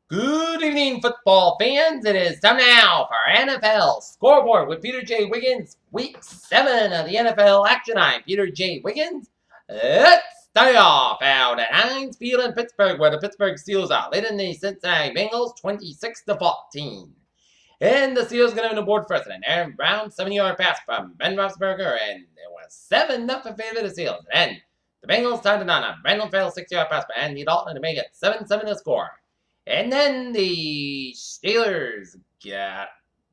Good evening, football fans. It is time now for NFL Scoreboard with Peter J. Wiggins, Week 7 of the NFL Action. I'm Peter J. Wiggins. Let's start off out at Heinz Field in Pittsburgh, where the Pittsburgh Steelers are leading the Cincinnati Bengals 26-14. And the Steelers going to win the board first. And Aaron Brown, 70-yard pass from Ben Roethlisberger, and it was 7-0 in favor of the Steelers. And the Bengals tied it on a Brandon Fail 60-yard pass by Andy Dalton to make it 7-7 to score. And then the Steelers get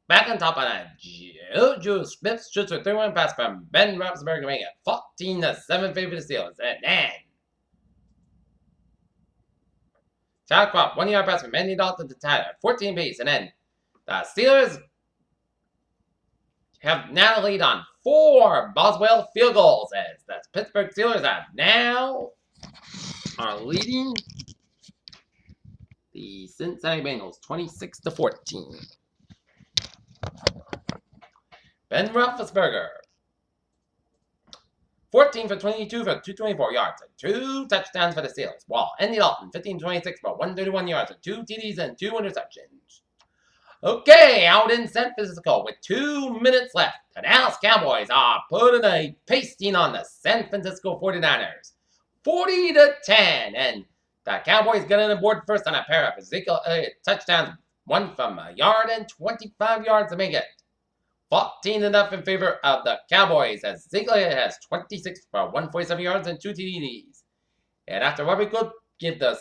back on top on a Juju Smith shoots a 3-1 pass from Ben Roethlisberger to make it 14-7 favor of the Steelers. And then Tyler Crop, 1-yard pass from Andy Dalton to Tyler, 14 pace. And then the Steelers have now the lead on 4 Boswell field goals as the Pittsburgh Steelers are leading the Cincinnati Bengals 26-14. Ben Roethlisberger, 14 for 22 for 224 yards and 2 touchdowns for the Steelers, while Andy Dalton, 15-26 for 131 yards and 2 TDs and 2 interceptions. Okay, out in San Francisco with 2 minutes left, the Dallas Cowboys are putting a pasting on the San Francisco 49ers, 40-10, and the Cowboys get on the board first on a pair of Ezekiel Elliott touchdowns, one from a yard and 25 yards to make it 14-0 in favor of the Cowboys, as Ezekiel Elliott has 26 for 147 yards and 2 TDs. And after Robert Good give the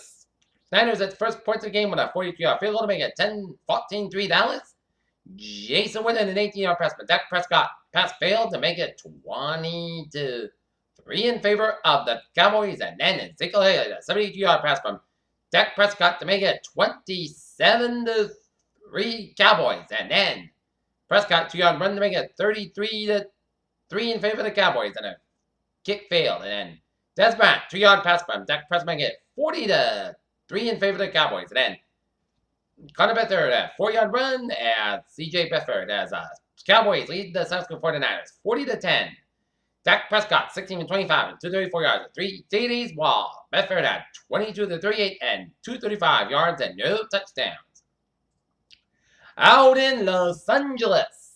Niners at first point of the game with a 43-yard field goal to make it 10-14-3 Dallas. Jason Witten an 18-yard pass, but Dak Prescott pass failed to make it 20-3 in favor of the Cowboys. And then Ezekiel Elliott, a 72-yard pass from Dak Prescott to make it 27-3 Cowboys. And then Prescott, 2-yard run to make it 33-3 in favor of the Cowboys. And a kick failed. And then Dez Bryant, 2-yard pass from Dak Prescott to make it 40-3 in favor of the Cowboys. And then Connor Beathard, a 4-yard run as C.J. Beathard as Cowboys lead the San Francisco 49ers 40-10. Dak Prescott, 16-25 and 234 yards and 3 TDs, while Beathard had 22-38 and 235 yards and no touchdowns. Out in Los Angeles,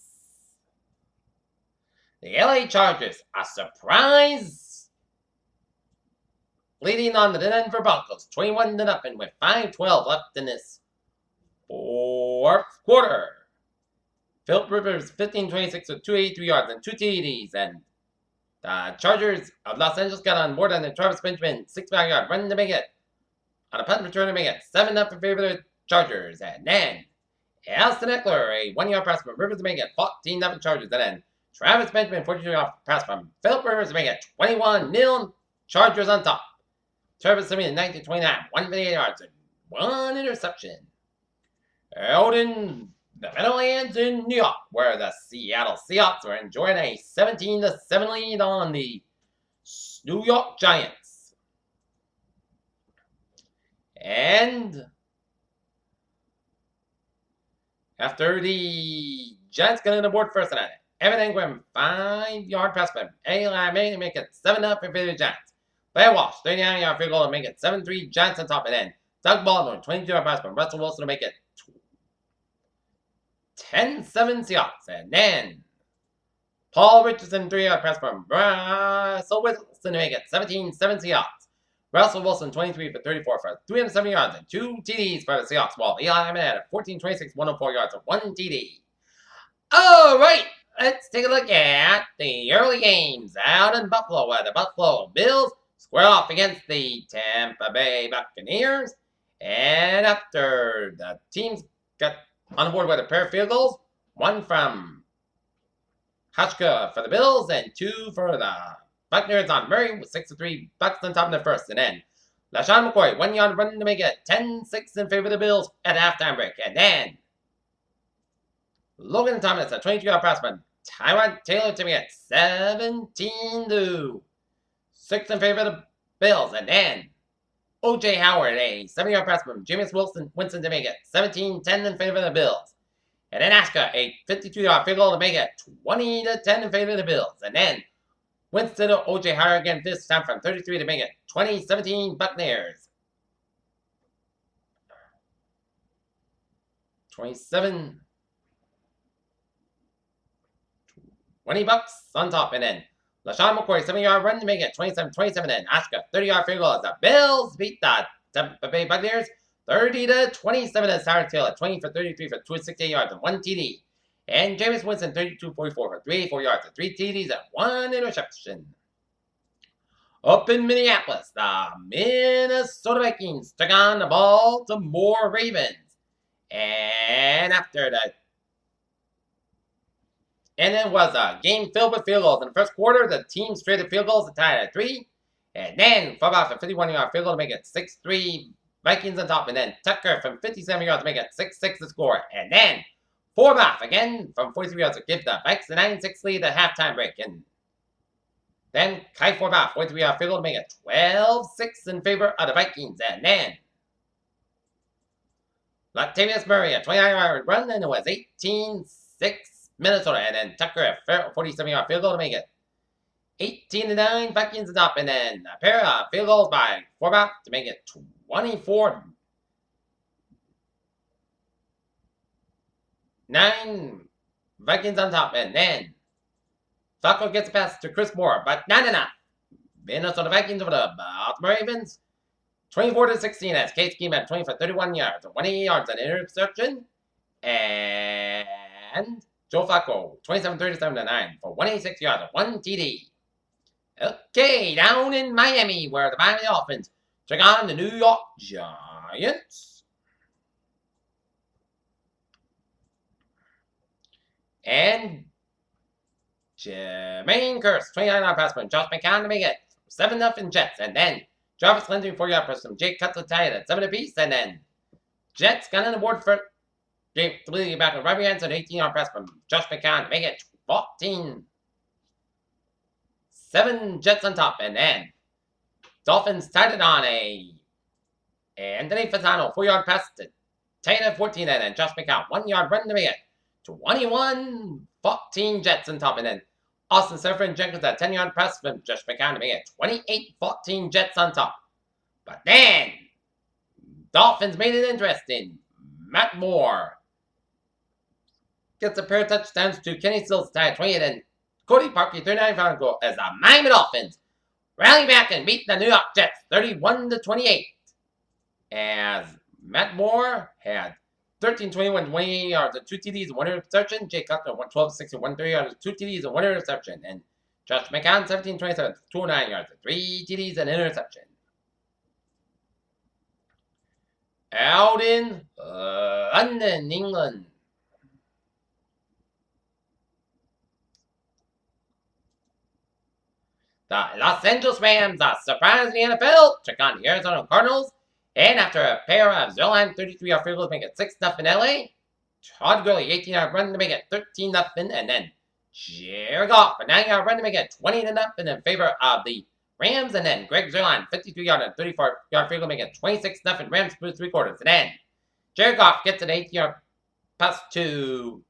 the LA Chargers are surprise leading on the Denver Broncos 21-0 with 5:12 left in this fourth quarter. Philip Rivers 15-26 with 283 yards and 2 TDs, and the Chargers of Los Angeles got on board on the Travis Benjamin 65-yard run to make it on a punt return to make it 7-0 in favor of the Chargers. And then Austin Eckler, a 1-yard pass from Rivers to make it 14-0 Chargers. And then Travis Benjamin 42-yard pass from Philip Rivers to make it 21-0 Chargers on top. Travis Simeon 19-29, 158 yards and 1 interception. Out in the Meadowlands in New York, where the Seattle Seahawks are enjoying a 17-7 lead on the New York Giants. And after the Giants get on the board first on it, Evan Engram 5-yard pass from Eli Manning to make it 7-0 in favor of the Giants. Blair Walsh 39-yard field goal to make it 7-3 Giants on top, and then Doug Baldwin 22-yard pass from Russell Wilson to make it 10-7 Seahawks. And then Paul Richardson 3-yard pass from Russell Wilson to make it 17-7 Seahawks. Russell Wilson 23 for 34 for 370 yards and 2 TDs for the Seahawks, while Eli Manning had 14-26, 104 yards and 1 TD. All right, let's take a look at the early games out in Buffalo, where the Buffalo Bills square off against the Tampa Bay Buccaneers. And after the teams got on board with a pair of field goals, one from Hutchka for the Bills and 2 for the Buccaneers on Murray with 6-3 Bucks on top in the first. And then LaShawn McCoy, 1-yard run to make it 10-6 in favor of the Bills at halftime break. And then Logan Thomas, a 22-yard pass from Tyrod Taylor to make it 17-6 in favor of the Bills. And then O.J. Howard, a 70-yard pass from Jameis Winston to make it 17-10 in favor of the Bills. And then Aska, a 52-yard field goal to make it 20-10 in favor of the Bills. And then Winston to O.J. Howard again, this time from 33 to make it 20-17 Buccaneers. 27. $20 on top, and then LaShawn McCoy, 7-yard run to make it 27-27, and Ashka, 30-yard field goal as the Bills beat the Tampa Bay Buccaneers 30-27 as Sarah Taylor, 20 for 33 for 268 yards and 1 TD. And Jameis Winston, 32-44 for 384 yards and 3 TDs and 1 interception. Up in Minneapolis, the Minnesota Vikings took on the Baltimore Ravens. And after that, and it was a game filled with field goals. In the first quarter, the teams traded field goals to tie it at 3. And then Favre off a 51-yard field goal to make it 6-3. Vikings on top. And then Tucker from 57 yards to make it 6-6 to score. And then Forbath again from 43 yards to give the Vikes the 9-6 lead at halftime break. And then Kai Forbath, 43-yard field goal to make it 12-6 in favor of the Vikings. And then Latavius Murray, a 29-yard run, and it was 18-6 Minnesota. And then Tucker, a 47-yard field goal to make it 18-9 Vikings on top. And then a pair of field goals by Forbath to make it 24-9 Vikings on top. And then Flacco gets a pass to Chris Moore, but not enough. Minnesota Vikings over the Baltimore Ravens, 24-16 as Case Keenum had 20 for 31 yards, 180 yards, an interception. And Joe Flacco, 27-37-9 for 186 yards, 1 TD. Okay, down in Miami, where the Miami Dolphins took on the New York Giants. And Jermaine Kearse, 29-yard pass from Josh McCown to make it 7-0 Jets. And then Jarvis Landry, 4-yard pass from Jake Cutler tied at 7 apiece. And then Jets got on the board for Jake Thalili back with Robbie Hanson, 18-yard pass from Josh McCown to make it 14-7 Jets on top. And then Dolphins tied it on a Anthony Fasano, 4-yard pass to tight at 14. And then Josh McCown, 1-yard run to make it 21-14 Jets on top. And then Austin Seferian-Jenkins, a 10-yard pass from Josh McCown to make it 28-14 Jets on top. But then Dolphins made it interesting. Matt Moore gets a pair of touchdowns to Kenny Stills tie at 28, and Cody Parkey, 39-yard goal as the Miami Dolphins rally back and beat the New York Jets 31-28. As Matt Moore had 13-21, 28 yards, and 2 TDs, and 1 interception. Jake Cutler, 12-60, 130 yards, 2 TDs, and 1 interception. And Josh McCown, 17-27, 209 yards, 3 TDs, and an interception. Out in London, England. The Los Angeles Rams, surprised the NFL, took on the Arizona Cardinals. And after a pair of Zerline 33-yard field goals to make it 6-0 LA, Todd Gurley, 18-yard run to make it 13-0, and then Jared Goff, a 9-yard run to make it 20-0 in favor of the Rams, and then Greg Zerline, 53-yard and 34-yard field goal to make it 26-0 Rams through 3 quarters. And then Jared Goff gets an 18-yard pass to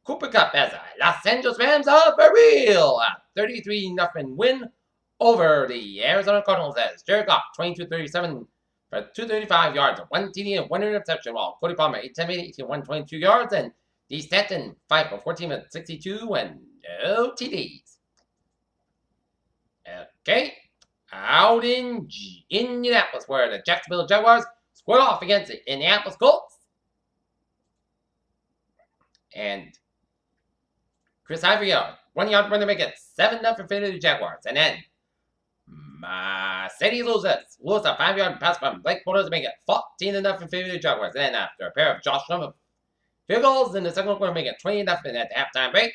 Cooper Kupp as the Los Angeles Rams are for real. A 33-0 win over the Arizona Cardinals as Jared Goff, 22-37, for 235 yards, 1 TD, and 1 interception, while Cody Palmer, 8-10, 122 yards, and D. Stanton, 5 for 14 with 62, and no TDs. Okay, out in Indianapolis, where the Jacksonville Jaguars squared off against the Indianapolis Colts. And Chris Ivory, 1-yard run to make it 7-0 for the Jaguars. And then Mercedes Lewis, a 5-yard pass from Blake Bortles to make it 14-0 in favor of the Jaguars. And then after a pair of Josh Norman field goals in the second quarter, make it 20-0 at the halftime break.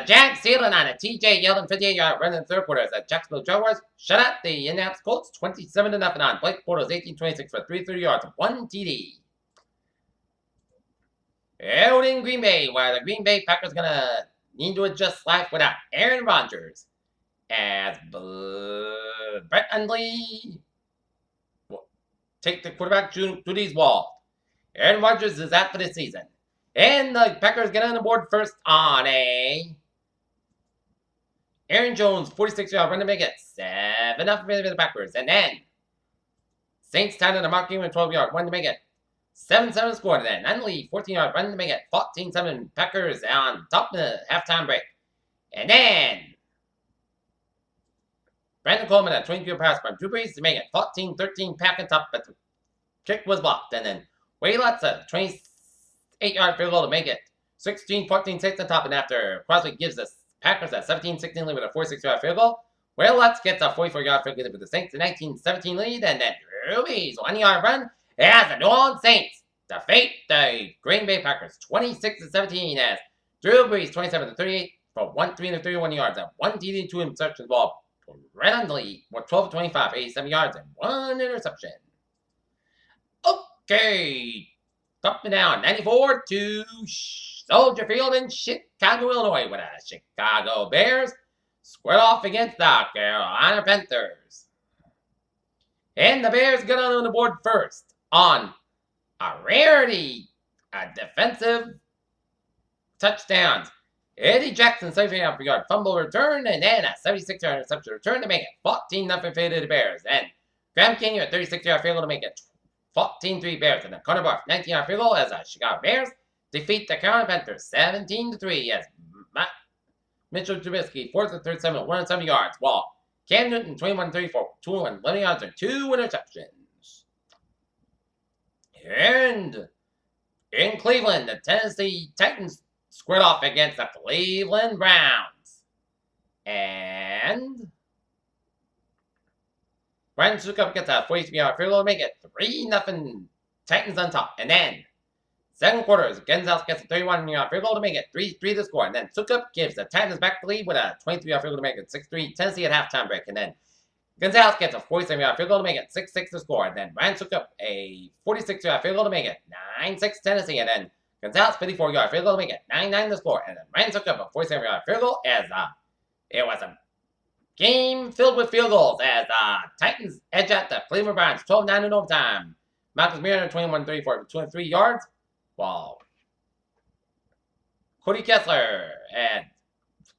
Jags sealing on a TJ Yeldon 58-yard run in the third quarter as the Jacksonville Jaguars shut out the Indianapolis Colts 27-0 on Blake Bortles 18-26 for 330 yards, 1 TD. Out in Green Bay, where the Green Bay Packers gonna need to adjust life without Aaron Rodgers, as Brett Hundley will take the quarterback duties wall. Aaron Rodgers is out for this season. And the Packers get on the board first on a Aaron Jones 46-yard run to make it 7-0 for the Packers. And then Saints tied on a Mark Ingram 12-yard run to make it 7-7 score, and then Nunley 14-yard run to make it 14-7 Packers on top of the halftime break. And then Brandon Coleman at 22-yard pass from Drew Brees to make it 14-13 Pack on top, but the kick was blocked. And then Waylutz a 28-yard field goal to make it 16-14-6 on top, and after Crosby gives the Packers a 17-16 lead with a 46-yard field goal, Waylutz gets a 44-yard field goal with the Saints a 19-17 lead, and then Drew Brees 1-yard run as the New Orleans Saints defeat the Green Bay Packers 26-17 as Drew Brees 27-38 for 331 yards and 1 TD, 2 interceptions, while Brandon Lee with 12-25, 87 yards and 1 interception. Okay, up and down, 94 to Soldier Field in Chicago, Illinois, with the Chicago Bears squared off against the Carolina Panthers. And the Bears got on the board first on a rarity, a defensive touchdowns. Eddie Jackson, 78-yard fumble return, and then a 76-yard interception return to make it 14-0 favor to the Bears. And Graham King, a 36-yard field goal to make it 14-3 Bears. And then Connor Barth, 19-yard field goal as the Chicago Bears defeat the Carolina Panthers 17-3 as Mitchell Trubisky, 4th and 3rd, 170 yards, while Cam Newton, 21-34, 211 yards and 2 interceptions. And in Cleveland, the Tennessee Titans squared off against the Cleveland Browns. And Brandon Sukup gets a 43-yard field goal to make it 3-0 Titans on top. And then second quarter, Gonzalez gets a 31-yard field goal to make it 3-3 to score. And then Sukup gives the Titans back the lead with a 23-yard field goal to make it 6-3 Tennessee at halftime break. And then Gonzalez gets a 47-yard field goal to make it 6-6 to score. And then Ryan Sukup a 46-yard field goal to make it 9-6 Tennessee. And then Gonzalez 54-yard field goal to make it 9-9 to score. And then Ryan Sukup a 47-yard field goal as it was a game filled with field goals as Titans edge out the Cleveland Browns 12-9 in overtime. Marcus Mariota 21-34 for 203 yards. Wow. Cody Kessler at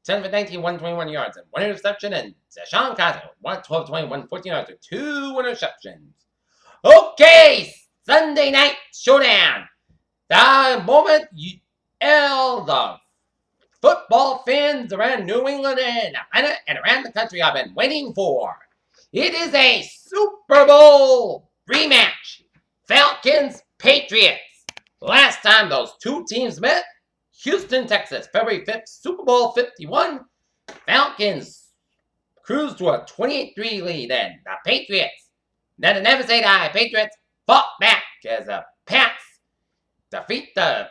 10 for 19, 121 yards and 1 interception. And Deshaun Kaiser, 12-20, 114 yards and 2 interceptions. Okay, Sunday night showdown. The moment all the football fans around New England and Atlanta and around the country have been waiting for. It is a Super Bowl rematch. Falcons, Patriots. Last time those two teams met, Houston, Texas, February 5th, Super Bowl 51. Falcons cruised to a 28-3 lead, and the Patriots, then the never say die, Patriots fought back as the Pats defeat the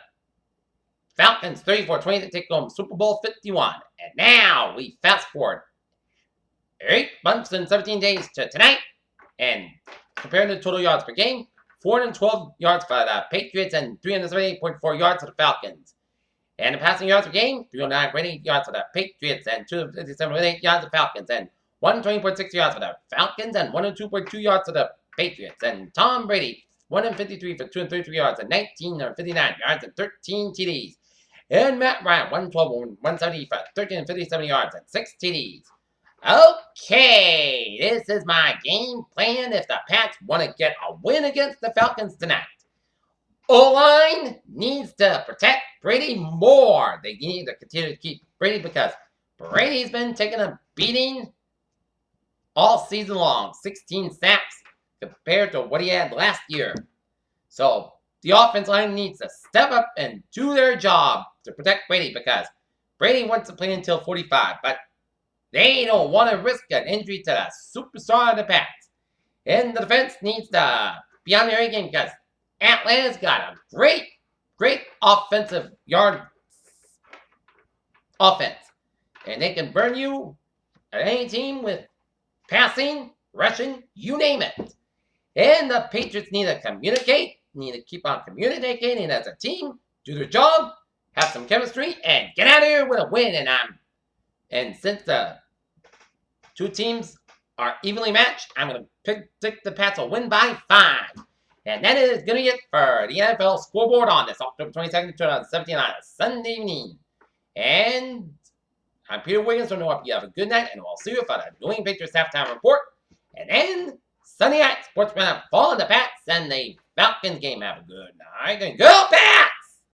Falcons 34-20 to take home Super Bowl 51. And now we fast forward 8 months and 17 days to tonight, and comparing the total yards per game, 412 yards for the Patriots and 378.4 yards for the Falcons. And the passing yards per game, 309.8 yards for the Patriots and 257.8 yards for the Falcons. And 120.6 yards for the Falcons and 102.2 yards for the Patriots. And Tom Brady, 153 for 233 yards and 1959 yards and 13 TDs. And Matt Ryan, 112, 170 for 1357 yards and 6 TDs. Okay, this is my game plan if the Pats want to get a win against the Falcons tonight. O-line needs to protect Brady more. They need to continue to keep Brady because Brady's been taking a beating all season long. 16 sacks compared to what he had last year. So the offense line needs to step up and do their job to protect Brady because Brady wants to play until 45, but they don't want to risk an injury to the superstar of the Pats. And the defense needs to be on their A game because Atlanta's got a great offensive yard offense. And they can burn you at any team with passing, rushing, you name it. And the Patriots need to communicate, need to keep on communicating as a team, do their job, have some chemistry, and get out of here with a win. And since the two teams are evenly matched, I'm going to pick the Pats will win by 5. And that is going to be it for the NFL scoreboard on this October 22nd, 2017 on a Sunday evening. And I'm Peter Wiggins, so I hope you have a good night, and we'll see you for the New England Patriots halftime report. And then Sunday night, sportsmen have fallen the Pats, and they Falcons game. Have a good night and go Pats!